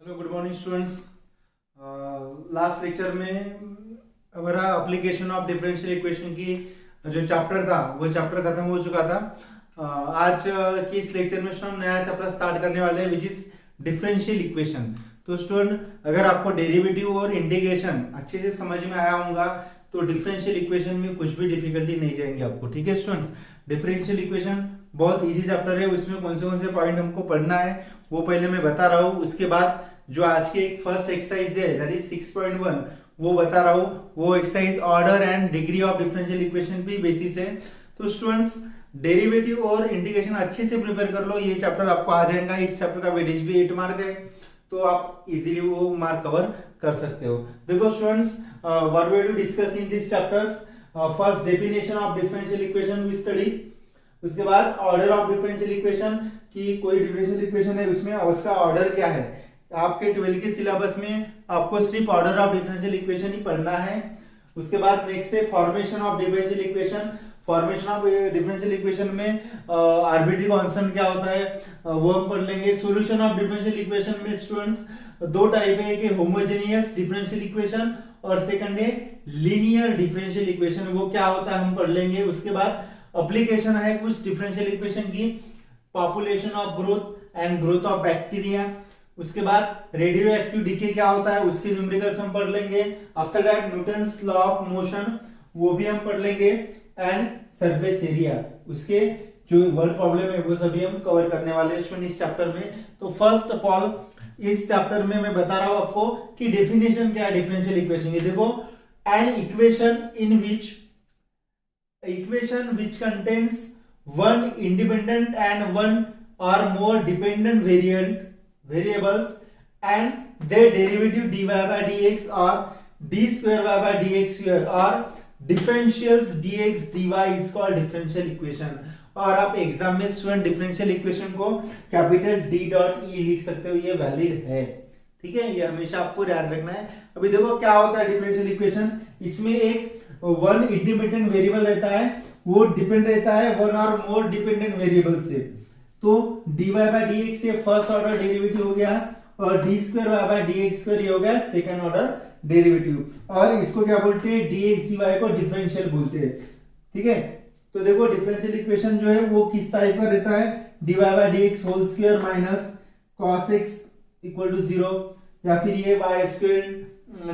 Hello good morning students. Last lecture में हमारा application of differential equation की जो चैप्टर था वो चैप्टर खत्म हो चुका था। आज की इस लेक्चर में हम नया चैप्टर स्टार्ट करने वाले हैं विच इज डिफरेंशियल इक्वेशन। तो स्टूडेंट, अगर आपको डेरिवेटिव और इंटीग्रेशन अच्छे से समझ में आया होगा तो डिफरेंशियल इक्वेशन में कुछ भी डिफिकल्टी नहीं जाएंगे आपको। ठीक है स्टूडेंट्स, डिफरेंशियल इक्वेशन बहुत इजी चैप्टर है। उसमें कौन से पॉइंट हमको पढ़ना है वो पहले मैं बता रहा हूँ। उसके बाद जो आज की एक फर्स्ट एक्सरसाइज है दैट इज 6.1 वो बता रहा हूँ। वो exercise order and degree of differential equation पे बेसिस है। तो स्टूडेंट्स, डेरिवेटिव और इंटीग्रेशन अच्छे से प्रिपेयर कर लो, ये चैप्टर आपको आ जाएगा। इस चैप्टर का वेटेज भी 8 मार्क है, तो आप इजीली वो मार्क कवर कर सकते हो। देखो students, what we will discuss in this chapters, first definition of differential equation we study. उसके बाद ऑर्डर ऑफ डिफरेंशियल इक्वेशन की कोई डिफरेंशियल इक्वेशन है उसमें उसका ऑर्डर क्या है। आपके 12 के सिलेबस में आपको सिर्फ ऑर्डर ऑफ डिफरेंशियल इक्वेशन ही पढ़ना है। उसके बाद नेक्स्ट है formation of differential equation. Formation of differential equation में आर्बिट्री कांस्टेंट क्या होता है वो हम पढ़ लेंगे। सॉल्यूशन ऑफ डिफरेंशियल इक्वेशन में स्टूडेंट्स दो टाइप है, कि होमोजेनियस डिफरेंशियल इक्वेशन और सेकंड है लीनियर डिफरेंशियल इक्वेशन। वो क्या होता है हम पढ़ लेंगे। उसके बाद एप्लीकेशन है कुछ डिफरेंशियल इक्वेशन की, population of growth and growth of bacteria. उसके बाद रेडियो एक्टिव डीके क्या होता है उसके न्यूमेरिकल्स हम पढ़ लेंगे। After that Newton's law of motion वो भी हम पढ़ लेंगे। एंड सरफेस एरिया, उसके जो वर्ड प्रॉब्लम है वो सभी हम कवर करने वाले हैं इस चैप्टर में। तो फर्स्ट ऑफ ऑल इस चैप्टर में मैं बता रहा हूं आपको कि डेफिनेशन क्या है डिफरेंशियल इक्वेशन की। देखो, an equation which contains one independent and one or more dependent variables and their derivative dy by dx or d square y by dx square or differentials dx dy is called differential equation। और आप exam में student differential equation को capital D dot E लिख सकते हो, ये valid है। ठीक है, ये हमेशा आपको याद रखना है। अभी देखो क्या होता है डिफरेंशियल इक्वेशन, इसमें एक वन इंडिपेंडेंट वेरिएबल रहता है, वो डिपेंड रहता है वन और मोर डिपेंडेंट वेरिएबल से। तो dy by dx से फर्स्ट ऑर्डर डेरिवेटिव हो गया और d square y by dx square ये हो गया सेकंड ऑर्डर डेरिवेटिव। और इसको क्या बोलते हैं, dx dy को डिफरेंशियल बोलते हैं। ठीक है, तो देखो डिफरेंशियल इक्वेशन जो है वो किस टाइप का रहता है, dy by dx whole square minus cos x equal to 0, या फिर ये y square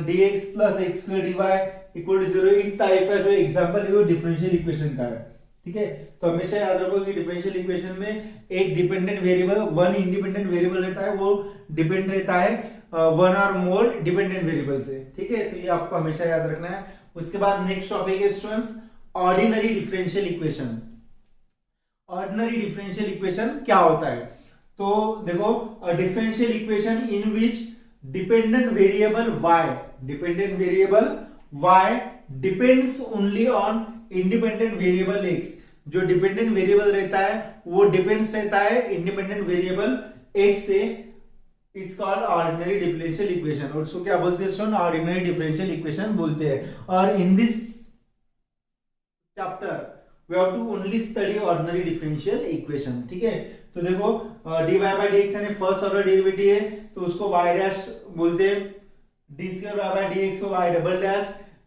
dx plus x square dy equal to 0। इस टाइप का जो एग्जांपल है वो डिफरेंशियल इक्वेशन का है। ठीक है, तो हमेशा याद रखो कि डिफरेंशियल इक्वेशन में एक dependent variable, one independent variable रहता है, वो डिपेंड रहता है वन और मोर डिपेंडेंट वेरिएबल से। ठीक है, तो ये आपको हमेशा याद रखना है। उसके बाद नेक्स्ट टॉपिक है students ordinary differential equation. Ordinary differential equation क्या होता है, तो देखो differential equation in which dependent variable y depends only on independent variable x। जो डिपेंडेंट वेरिएबल रहता है वो डिपेंड्स रहता है इंडिपेंडेंट वेरिएबल x से, is called ordinary differential equation. और उसको क्या बोलते हैं, ऑर्डिनरी डिफरेंशियल इक्वेशन बोलते हैं। और in this chapter we have to only study ordinary differential equation. ठीक है, तो देखो dy by dx यानी फर्स्ट ऑर्डर डेरिवेटिव है तो उसको y डैश बोलते हैं, d square y by dx को y double dash,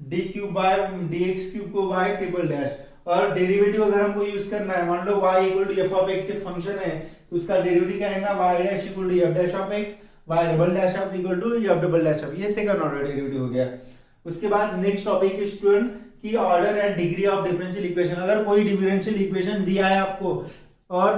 d cube by dx cube को y ट्रिपल डैश। और डेरिवेटिव अगर हमको यूज करना है, मान लो y equal to f of x के फंक्शन है तो उसका डेरिवेटिव क्या आएगा, y dash equal to f dash of x, y double dash of equal to f double dash of, ये सेकंड ऑर्डर डेरिवेटिव हो गया। उसके बाद नेक्स्ट टॉपिक है स्टूडेंट की order and degree of differential equation. अगर कोई डिफरेंशियल इक्वेशन दिया है आपको और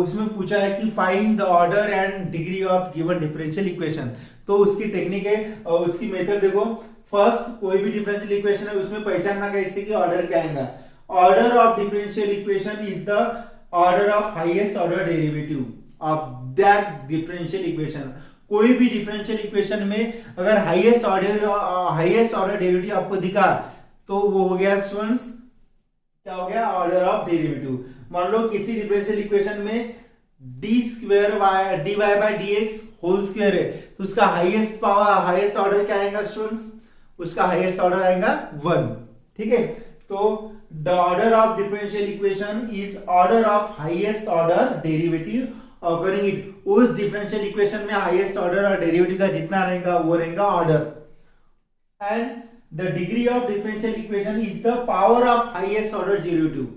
उसमें पूछा है कि find the order and degree of given differential equation, तो उसकी टेक्निक है और उसकी मेथड देखो। फर्स्ट, कोई भी डिफरेंशियल इक्वेशन है उसमें पहचानना कैसे कि ऑर्डर क्या आएगा। Order of differential equation is the order of highest order derivative of that differential equation. कोई भी डिफरेंशियल इक्वेशन में अगर हाईएस्ट ऑर्डर डेरिवेटिव आपको दिखा तो वो हो गया स्टूडेंट्स, क्या हो गया, ऑर्डर ऑफ डेरिवेटिव। मान लो किसी डिफरेंशियल इक्वेशन में dy by dx whole square है तो उसका हाईएस्ट ऑर्डर क्या आएगा स्टूडेंट्स, उसका हाईएस्ट ऑर्डर आएगा 1। ठीक है, तो the order of differential equation is order of highest order derivative occurring it, उस डिफरेंशियल इक्वेशन में हाईएस्ट ऑर्डर और डेरिवेटिव का जितना रहेगा वो रहेगा order. And the degree of differential equation is the power of highest order derivative.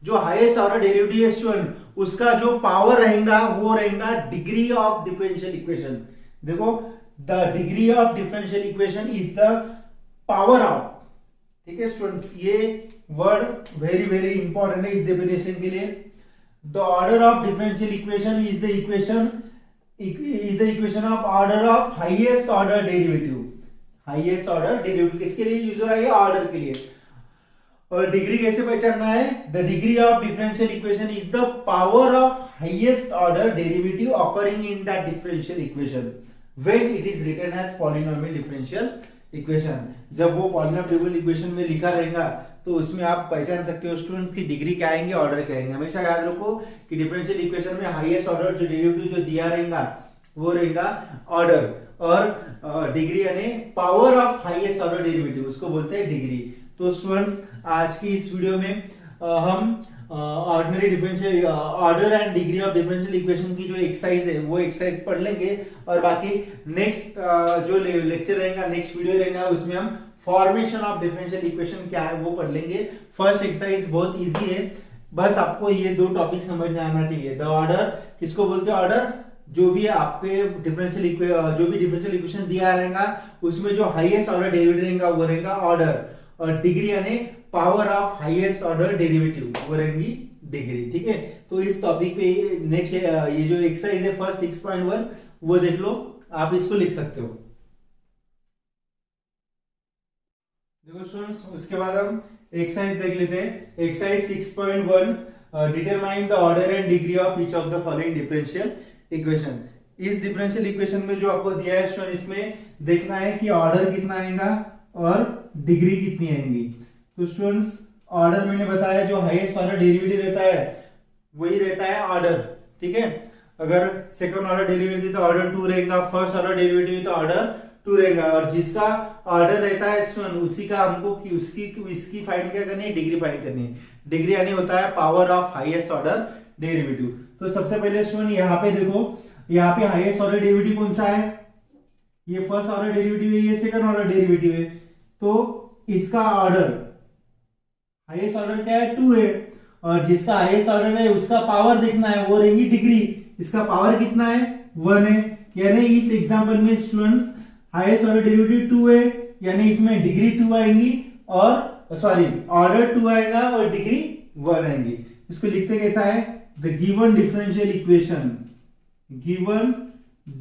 जो highest order derivative है स्टूडेंट, उसका जो पावर रहेगा वो रहेगा डिग्री ऑफ डिफरेंशियल इक्वेशन। देखो, the degree of differential equation is the power of, ठीक है स्टूडेंट्स, ये वर्ड वेरी वेरी इंपॉर्टेंट है इस डेफिनेशन के लिए। The order of differential equation is the equation of order of highest order derivative. Highest order derivative किसके लिए use हो रहा है? ऑर्डर के लिए। और डिग्री कैसे पहचानना है? The degree of differential equation is the power of highest order derivative occurring in that differential equation when it is written as polynomial differential equation. जब वो पॉलिनोमियल डिफरेंशियल इक्वेशन में लिखा रहेगा तो उसमें आप पहचान सकते हो स्टूडेंट्स की डिग्री क्या आएंगे, ऑर्डर क्या आएंगे। हमेशा याद रखो कि डिफरेंशियल इक्वेशन में हाईएस्ट ऑर्डर जो डेरिवेटिव जो दिया रहेगा वो रहेगा ऑर्डर, और डिग्री यानी power of highest order derivative, उसको बोलते हैं डिग्री। तो स्टूडेंट्स, आज की इस वीडियो में हम ordinary differential order and degree of differential equation की जो एक्सरसाइज है वो एक्सरसाइज पढ़ लेंगे, और बाकी नेक्स्ट जो लेक्चर रहेगा, नेक्स्ट वीडियो रहेगा, उसमें हम फॉर्मेशन ऑफ डिफरेंशियल इक्वेशन क्या है वो पढ़ लेंगे। फर्स्ट एक्सरसाइज बहुत इजी है, बस आपको ये दो टॉपिक समझ में आना चाहिए। द ऑर्डर किसको बोलते हैं? ऑर्डर जो भी आपके डिफरेंशियल इक्वेशन दिया रहेगा उसमें जो हाईएस्ट ऑर्डर डेरिवेटिव रहेगा वो रहेगा ऑर्डर, और डिग्री यानी power of highest order derivative वो रहेंगी डिग्री, ठीक है। तो इस टॉपिक पे नेक्स्ट ये जो एक्सरसाइज है फर्स्ट 6.1 वो देख लो, आप इसको लिख सकते हो। देखो स्टूडेंट्स, उसके बाद हम एक्सरसाइज देख लेते हैं। Exercise 6.1, determine the order and degree of each of the following differential equation. इस डिफरेंशियल इक्वेशन में जो आपको दिया है स्टूडेंट, इसमें देखना है कि ऑर्डर कितना आएगा और डिग्री कितनी आएंगी। तो स्टूडेंट्स, ऑर्डर मैंने बताया जो हाईएस्ट ऑर्डर डेरिवेटिव रहता है वही रहता है ऑर्डर, ठीक है। अगर सेकंड ऑर्डर डेरिवेटिव तो ऑर्डर 2 रहेगा, फर्स्ट ऑर्डर डेरिवेटिव तो ऑर्डर 2 रहेगा, और जिसका ऑर्डर रहता है स्टूडेंट उसी का हमको कि इसकी फाइंड क्या करनी है? डिग्री फाइंड करनी है। डिग्री यानी होता है power of highest order derivative. तो सबसे पहले स्टूडेंट यहाँ पे देखो, यहाँ पे हाईएस्ट ऑर्डर डेरिवेटिव कौन सा है? ये फर्स्ट ऑर्डर डेरिवेटिव है, ये सेकंड ऑर्डर डेरिवेटिव है। तो इसका ऑर्डर हाईएस्ट ऑर्डर क्या है? 2 है, और जिसका हाईएस्ट ऑर्डर है उसका पावर देखना है, वो रहेंगी डिग्री। इसका पावर कितना है? 1 है, यानी इस एग्जांपल में स्टूडेंट्स हाईएस्ट ऑर्डर डेरिवेटिव 2 है, यानी इसमें डिग्री 2 आएंगी, और सॉरी ऑर्डर 2 आएगा और डिग्री 1 आएंगी। इसको लिखते कैसा है? The given differential equation, given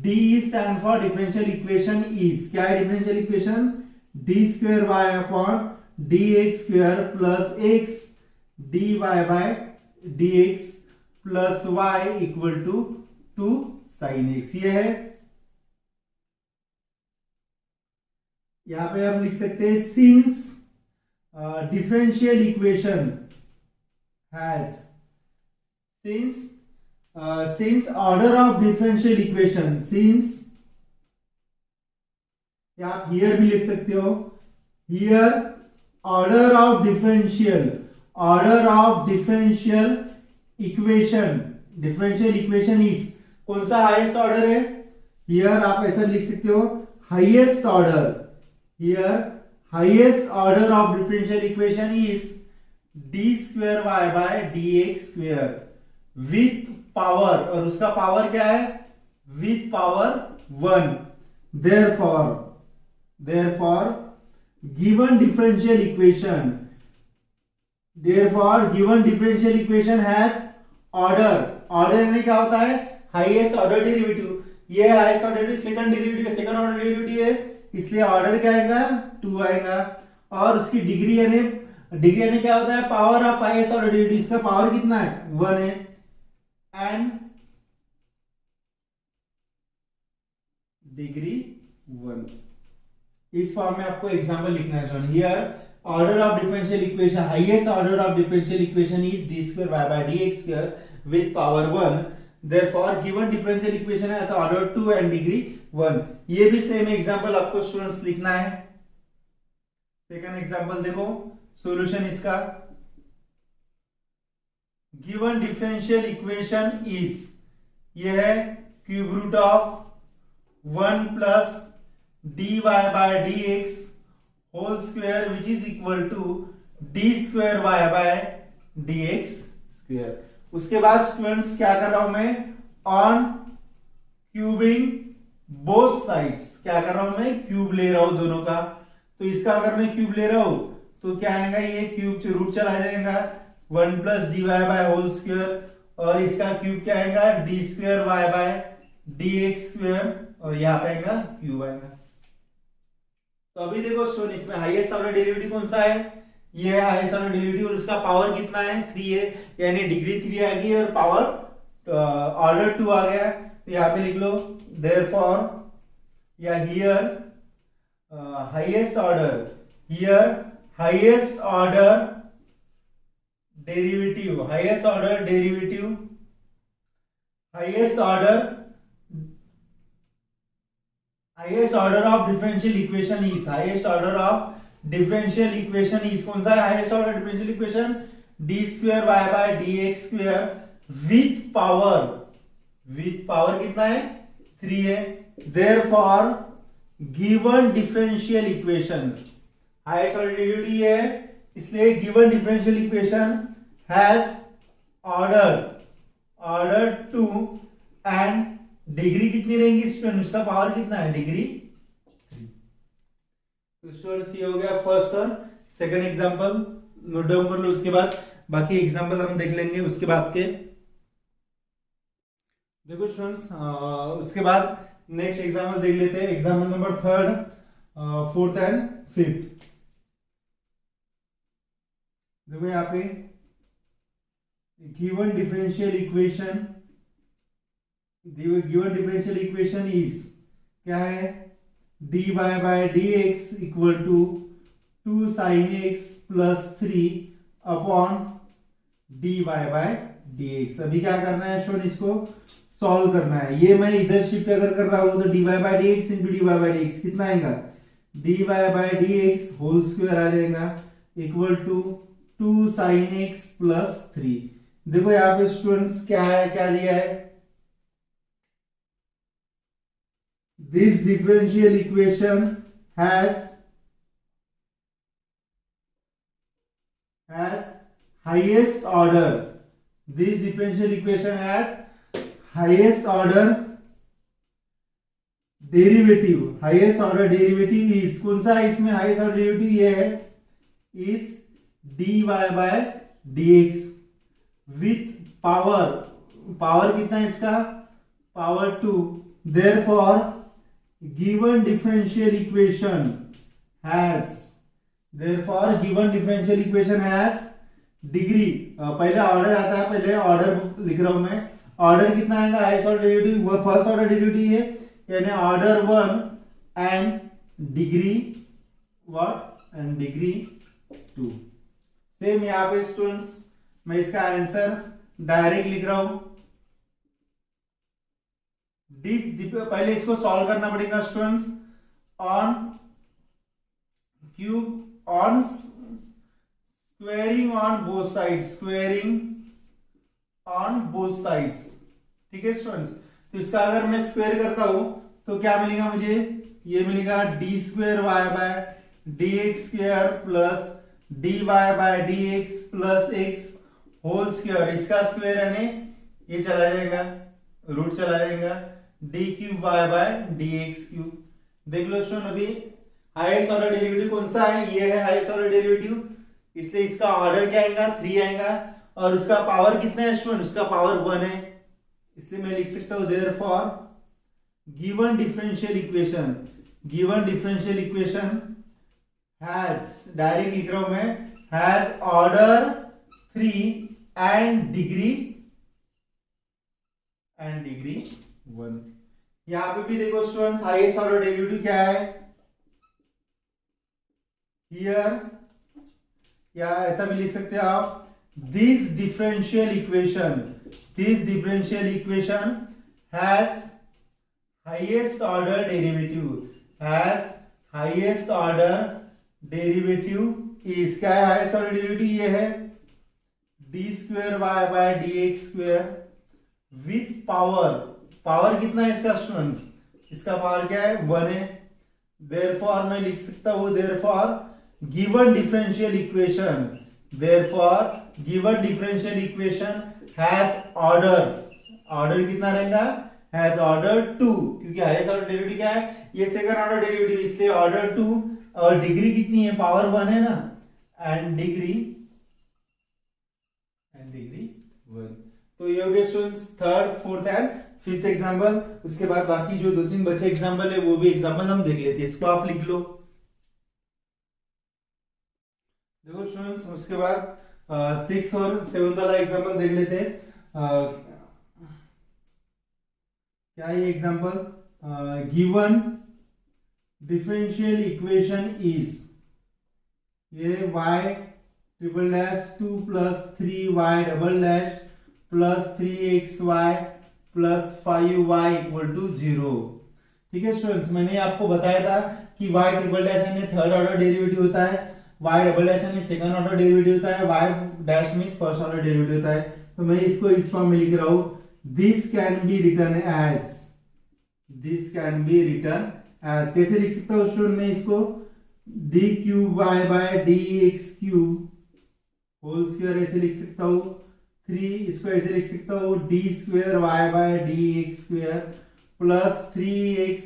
d stand for differential equation is, क्या है differential equation? D square y upon d x square plus x d y by D x plus y equal to 2 sine x. ये है, यहां पे हम लिख सकते हैं since differential equation has since order of differential equation, since या आप here भी लिख सकते हो, here order of differential equation is, कौन सा हाईएस्ट ऑर्डर है? here आप ऐसा लिख सकते हो highest order, here highest order of differential equation is d square y by dx square with power, और उसका पावर क्या है? with power 1। therefore given differential equation has order यानी क्या होता है? Highest order derivative. ये highest order derivative second order derivative है, इसलिए ऑर्डर क्या आएगा? 2 आएगा, और उसकी डिग्री यानी क्या होता है? Power of highest order derivative. इसका पावर कितना है? 1 है, एंड डिग्री 1। इस फॉर्म में आपको एग्जांपल लिखना है। Here order of differential equation, highest order of differential equation is D square Y by D x square with power 1। Therefore given differential equation has order 2 and degree 1। ये भी same example आपको students लिखना है। Second example देखो, solution इसका, given differential equation is, ये है cube root of 1 plus dy by dx whole square which is equal to d square y by dx square. उसके बाद स्टूडेंट्स क्या कर रहा हूं मैं, ऑन क्यूबिंग बोथ साइड्स, क्या कर रहा हूं मैं, क्यूब ले रहा हूं दोनों का। तो इसका अगर मैं क्यूब ले रहा हूं तो क्या आएगा, ये क्यूब रूट चला जाएगा 1 plus d y by whole square, और इसका क्यूब क्या आएगा, d square Y by D x square, और यहाँ पे आएगा क्यूब आएगा। तो अभी देखो स्टूडेंट, इसमें हाईएस्ट ऑर्डर डेरिवेटिव कौन सा है, ये है हाईएस्ट ऑर्डर डेरिवेटिव, और उसका पावर कितना है, 3 है, यानी डिग्री 3 आ गई और पावर ऑर्डर 2 आ गया। तो यहाँ पे लिख लो देयरफॉर, या here highest order, here highest order derivative, highest order derivative, highest order of differential equation is, highest order of differential equation is कौन सा है, highest order differential equation d square y by dx square with power कितना है, 3 है। therefore given differential equation, highest order derivative है, इसलिए given differential equation has order 2 and degree कितनी रहेंगी स्टूडेंट, उसका पावर कितना है, डिग्री 3। तो स्टूडेंट्स ये हो गया फर्स्ट और सेकंड एग्जांपल, नोट डाउन कर लो। उसके बाद बाकी एग्जांपल हम देख लेंगे उसके बाद के। देखो स्टूडेंट्स, उसके बाद नेक्स्ट एग्जांपल देख लेते हैं, example number 3, 4th and 5th। देखो यहाँ पे given differential equation is क्या है, dy by dx equal to 2 sin x plus 3 upon dy by dx। अभी क्या करना है स्टूडेंट, इसको सॉल्व करना है। ये मैं इधर शिफ्ट अगर कर रहा हूं तो dy by dx into dy by dx कितना आएगा, dy by dx whole square आ जाएगा equal to 2 sin x plus 3। देखो यहाँ पे स्टूडेंट्स क्या है, क्या दिया है, this differential equation has highest order, this differential equation has highest order derivative, highest order derivative is कौन सा है इसमें, highest order derivative ये है, is dy by dx with power कितना है इसका, power 2। therefore given differential equation has degree, पहले ऑर्डर आता है, पहले ऑर्डर लिख रहा हूं मैं, ऑर्डर कितना आएगा, हाईएस्ट ऑर्डर डेरिवेटिव, वो फर्स्ट ऑर्डर डेरिवेटिव है, यानी order 1 and degree what, and degree 2। Same यहाँ पे स्टूडेंट्स मैं इसका आंसर डायरेक्ट लिख रहा हूं। पहले इसको सॉल्व करना पड़ेगा students, on cube, on squaring on both sides, squaring on both sides, ठीक है स्टूडेंट्स। तो इसका अगर मैं स्क्वायर करता हूं तो क्या मिलेगा मुझे, ये मिलेगा d square Y by D x square plus d y by D x plus x whole square, इसका स्क्वायर यानी ये चला जाएगा, रूट चला जाएगा, d cube y by D x cube. देख लो स्टूडेंट, अभी हाईएस्ट ऑर्डर डेरिवेटिव कौन सा है, ये है हाईएस्ट ऑर्डर डेरिवेटिव, इसलिए इसका ऑर्डर क्या आएगा, 3 आएगा, और उसका पावर कितना है स्टूडेंट, उसका पावर 1 है, इसलिए मैं लिख सकता हूं therefore given differential equation has, direct लिख रहा हूं मैं, हैज ऑर्डर 3 एंड डिग्री 1। यहां पे भी देखो स्टूडेंट्स, हाईएस्ट ऑर्डर डेरिवेटिव क्या है, हियर, या ऐसा भी लिख सकते हैं आप, this differential equation has highest order derivative is, क्या है हाईएस्ट ऑर्डर डेरिवेटिव, ये है d square Y by D x square, with power, power कितना है इसका स्टूडेंट्स, इसका पावर क्या है 1 है। देयरफॉर मैं लिख सकता हूं therefore given differential equation, therefore given differential equation has order, order कितना रहेगा हैज ऑर्डर 2, क्योंकि हाईएस्ट ऑर्डर डेरिवेटिव क्या है ये सेकंड ऑर्डर डेरिवेटिव, इसलिए ऑर्डर 2 और डिग्री कितनी है पावर 1 है ना, एंड डिग्री 1। तो ये हो गया students third, fourth and fifth example. उसके बाद बाकी जो 2-3 बचे एग्जांपल है वो भी एग्जांपल हम देख लेते हैं, इसको आप लिख लो। देखो स्टूडेंट्स उसके बाद 6 और 7 वाला एग्जांपल देख लेते हैं। क्या ये example, given differential equation is, ये y triple dash 2 plus 3y double dash plus 3xy plus 5y equal to 0। ठीक है स्टूडेंट्स, मैंने आपको बताया था कि y ट्रिपल डैश यानी थर्ड ऑर्डर डेरिवेटिव होता है, y डबल डैश यानी सेकंड ऑर्डर डेरिवेटिव होता है, y dash means first order derivative होता है। तो मैं इसको इस फॉर्म में लिख रहा हूं, this can be written as, this can be written as, कैसे लिख सकता हूं स्टूडेंट मैं इसको, d cube y by D x cube whole square ऐसे लिख सकता हूं, 3 इसको ऐसे लिख सकता हूं d square Y by D x square plus 3x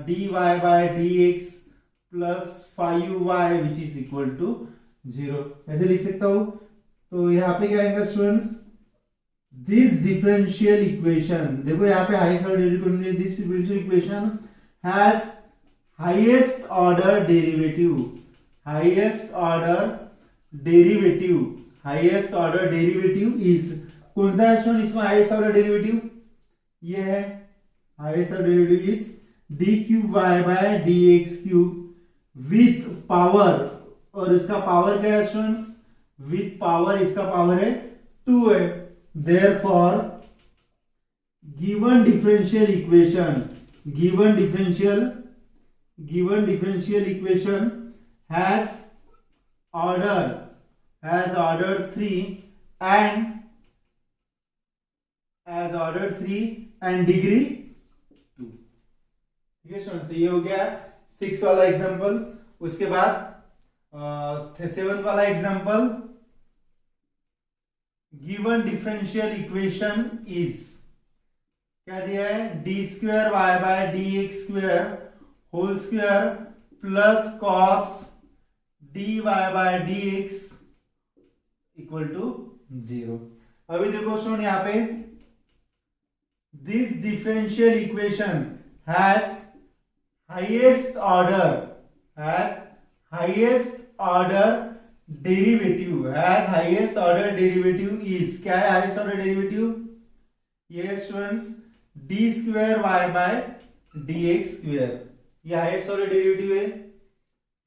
d y by D x plus 5y which is equal to 0 ऐसे लिख सकता हूं। तो यहाँ पे क्या आएगा स्टूडेंट्स, दिस डिफरेंशियल इक्वेशन, देखो यहाँ पे highest order derivative, this differential equation has highest order derivative, highest order derivative, highest order derivative is, कौन सा है स्टूडेंट इसमें हाईएस्ट ऑर्डर डेरिवेटिव, ये है highest order derivative is d cube y by D x cube with power, और इसका power क्या है स्टूडेंट्स, विथ पावर इसका पावर है 2 है। Therefore given differential equation, given differential equation has order 3 and degree 2। ठीक है स्टूडेंट, तो ये हो गया 6 वाला एग्जांपल। उसके बाद 7 वाला example, given differential equation is, क्या दिया है, d square Y by D x square whole square plus cos d y by D x equal to 0। अभी देखो स्टूडेंट यहाँ पे, this differential equation has highest order derivative, has highest order derivative is, क्या है highest order derivative, ये students d square Y by D x square, ये highest order derivative है।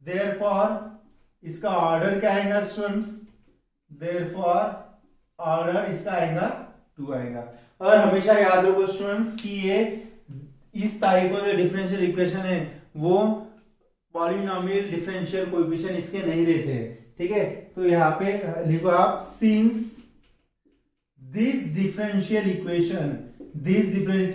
Therefore इसका ऑर्डर क्या आएगा स्टूडेंट्स, देयरफॉर ऑर्डर इसका आएगा 2 आएगा। और हमेशा याद रखो स्टूडेंट्स कि ये इस टाइप का जो डिफरेंशियल इक्वेशन है वो पॉलिनोमियल डिफरेंशियल कोएफिशिएंट इसके नहीं रहते हैं। ठीक है, तो यहाँ पे लिखो आप, सिंस दिस डिफरेंशियल इक्वेशन,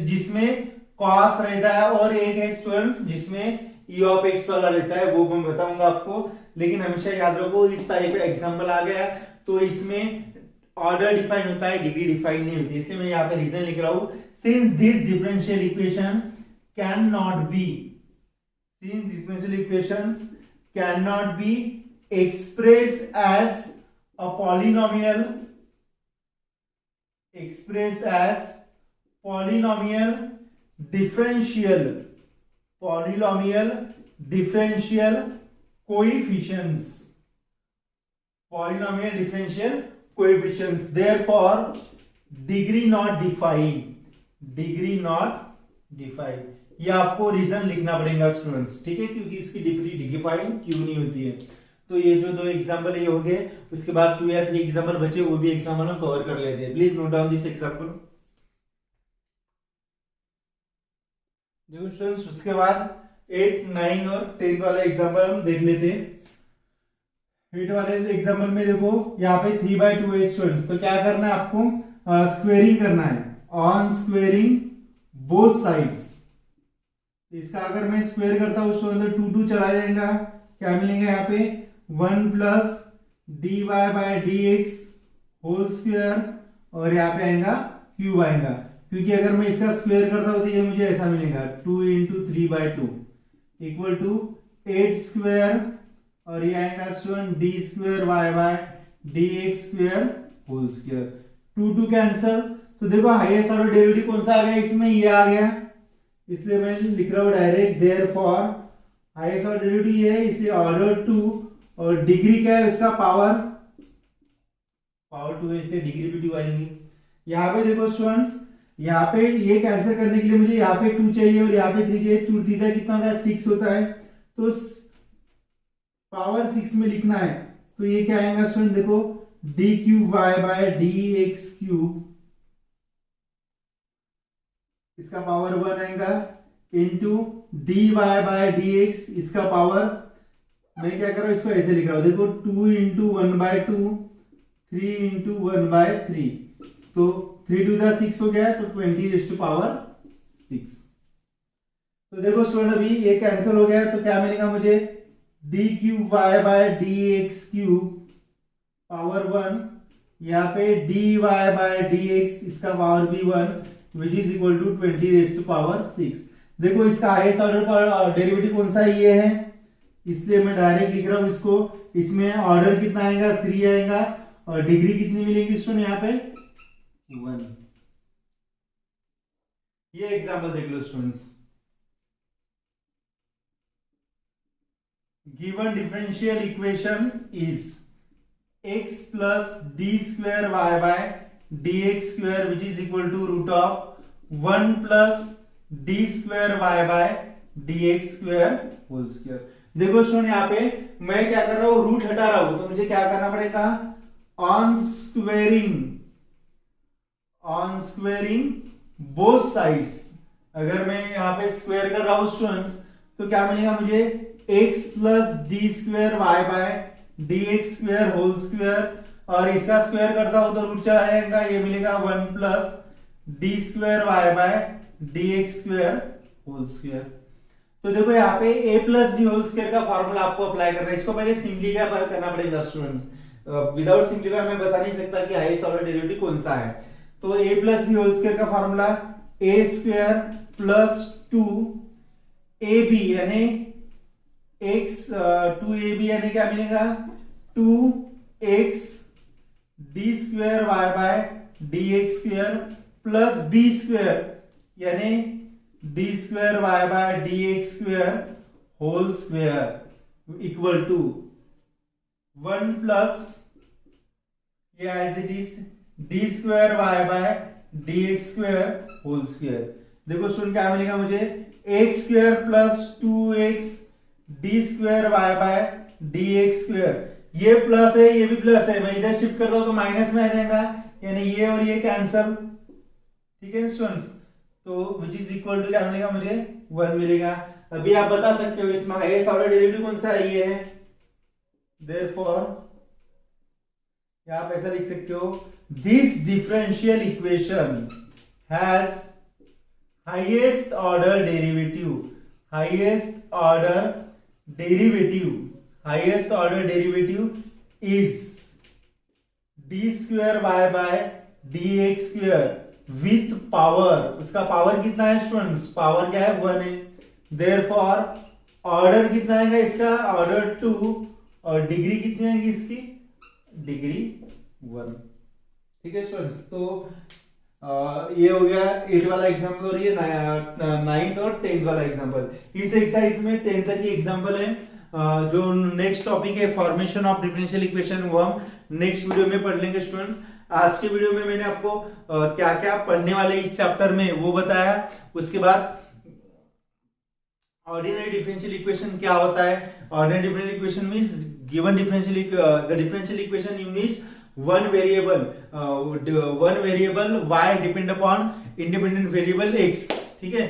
जिसमें कॉस रहता है और एक है स्टूडेंट्स जिसमें ई ऑफ एक्स वाला रहता है, वो मैं बताऊंगा आपको। लेकिन हमेशा याद रखो इस टाइप का एग्जांपल आ गया तो इसमें ऑर्डर डिफाइन होता है, डिग्री डिफाइन नहीं होती। इसलिए मैं यहाँ पे रीजन लिख रहा हूं, since this differential equation can not be, since differential equations can not be express as a polynomial, expressed as polynomial differential coefficients, polynomial differential coefficients, therefore degree not defined। ये आपको रीजन लिखना पड़ेगा students, ठीक है, क्योंकि इसकी degree define क्यों नहीं होती है। तो ये जो 2 एग्जांपल ये हो गए, उसके बाद 2 या 3 एग्जांपल बचे, वो भी एग्जांपल हम कवर कर लेते हैं। Please note down this example. देखो स्टूडेंट्स, उसके बाद 8, 9 और 10 वाला एग्जांपल हम देख लेते हैं। 8 वाले एग्जांपल में देखो यहाँ पे 3/2 है स्टूडेंट्स, तो क्या करना है आपको, स्क्वेयरिंग करना है, ऑन स्क्वेयरिंग बोथ साइड्स। इसका अगर मैं स्क्वेयर करता हूं उसके अंदर 2 चला जाएगा, क्या मिलेगा यहाँ पे 1 plus dy by D x whole square, और यहाँ पे आएगा क्यूब आएगा, क्योंकि अगर मैं इसका स्क्वेयर करता हूं तो ये मुझे ऐसा मिलेगा 2 इंटू 3/2 इक्वल टू 8 स्क्वेयर, और ये आएगा student d square y by D x square whole square. 2 cancel, तो देखो हाईएस्ट ऑर्डर डेरिवेटिव कौन सा आ गया इसमें, ये आ गया, इसलिए मैं लिख रहा हूं direct therefore highest order derivative ये है, इसलिए ऑर्डर 2, और डिग्री क्या है इसका पावर 2 है, इसलिए डिग्री भी 2 आएंगी। यहाँ पे देखो स्टूडेंट्स, यहाँ पे ये कैंसिल करने के लिए मुझे यहाँ पे 2 चाहिए और यहाँ पे 3 चाहिए, 2 3 कितना होता है 6 होता है, तो पावर 6 में लिखना है, तो ये क्या आएगा स्टूडेंट देखो d cube y by D x cube, इसका पावर 1 आएगा, into d y by D x, इसका पावर, मैं क्या कर रहा हूं इसको ऐसे लिख रहा हूं देखो 2 इंटू 1/2 3 इंटू 1/3, तो 3 2 6 हो गया, तो 20⁻6। तो देखो स्टूडेंट अभी ये कैंसिल हो गया, तो क्या मिलेगा मुझे d cube y by D x cube power 1, यहाँ पे d y by D x इसका पावर भी 1 विच इज इक्वल टू 20⁻6। देखो इसका हाईएस्ट ऑर्डर का डेरिवेटिव कौन सा ये है, इसलिए मैं डायरेक्ट लिख रहा हूं इसको, इसमें ऑर्डर कितना आएगा 3 आएगा, और डिग्री कितनी मिलेगी स्टूडेंट यहाँ पे 1। ये एग्जांपल देख लो students, given differential equation is x plus D square Y by D x square which is equal to root of 1 plus D square Y by D x square whole square. देखो सुन यहाँ पे मैं क्या कर रहा हूं, रूट हटा रहा हूं, तो मुझे क्या करना पड़ेगा, ऑन स्क्वेयरिंग बोथ साइड्स। अगर मैं यहाँ पे स्क्वायर कर रहा हूं स्टूडेंट्स, तो क्या मिलेगा मुझे x plus D square Y by D x square whole square, और इसका स्क्वायर करता हूं तो रूट चला जाएगा, ये मिलेगा 1 plus D square Y by D x square whole square. तो देखो यहाँ पे a plus D whole square का फॉर्मूला आपको अप्लाई करना है, इसको पहले सिंप्लीफाई करना पड़ेगा स्टूडेंट्स, विदाउट सिंप्लीफाई मैं बता नहीं सकता कि हाईएस्ट ऑर्डर डेरिवेटिव कौन सा है। तो a plus D whole square का formula a square plus 2ab यानी x 2ab यानी क्या मिलेगा 2x D square Y by D x square plus b square यानी D square Y by D x square whole square equal to 1 plus ये as it is D square Y by D x square whole square. देखो सुन क्या मिलेगा मुझे X square plus 2x D square Y by D x square, ये plus है ये भी प्लस है, मैं इधर शिफ्ट करता हूं तो माइनस में आ जाएगा, यानी ये और ये कैंसल, ठीक है स्टूडेंट्स। तो विच इज इक्वल टू क्या मिलेगा मुझे 1 मिलेगा। अभी आप बता सकते हो इसमें हाईएस्ट ऑर्डर डेरिवेटिव कौन सा है, ये है, देयरफॉर आप ऐसा लिख सकते हो this differential equation has highest order derivative, highest order derivative is D square Y by D x square with power, उसका पावर कितना है स्टूडेंट्स, पावर क्या है 1 है, देयरफॉर ऑर्डर कितना आएगा इसका ऑर्डर 2, और डिग्री कितनी आएगी इसकी डिग्री 1, ठीक है स्टूडेंट्स। तो ये हो गया 8 वाला एग्जांपल, और ये 9th और 10th वाला एग्जांपल। इस एक्सरसाइज में 10th तक की एग्जांपल है, जो नेक्स्ट टॉपिक है फॉर्मेशन ऑफ डिफरेंशियल इक्वेशन, वो हम नेक्स्ट वीडियो में पढ़ लेंगे स्टूडेंट्स। आज के वीडियो में मैंने आपको क्या क्या पढ़ने वाले इस चैप्टर में वो बताया, उसके बाद ऑर्डिनरी डिफरेंशियल इक्वेशन क्या होता है। Ordinary differential equation means given the differential equation unit one variable y depend upon independent variable x, ठीक है।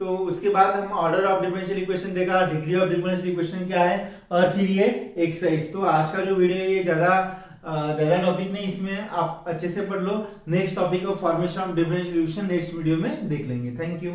तो उसके बाद हम ऑर्डर ऑफ डिफरेंशियल इक्वेशन देखा, डिग्री ऑफ डिफरेंशियल इक्वेशन क्या है, और फिर ये एक्सरसाइज। तो आज का जो वीडियो है ये ज्यादा ज्यादा टॉपिक नहीं इसमें, आप अच्छे से पढ़ लो। Next topic of formation of differential equation next video में देख लेंगे। Thank you.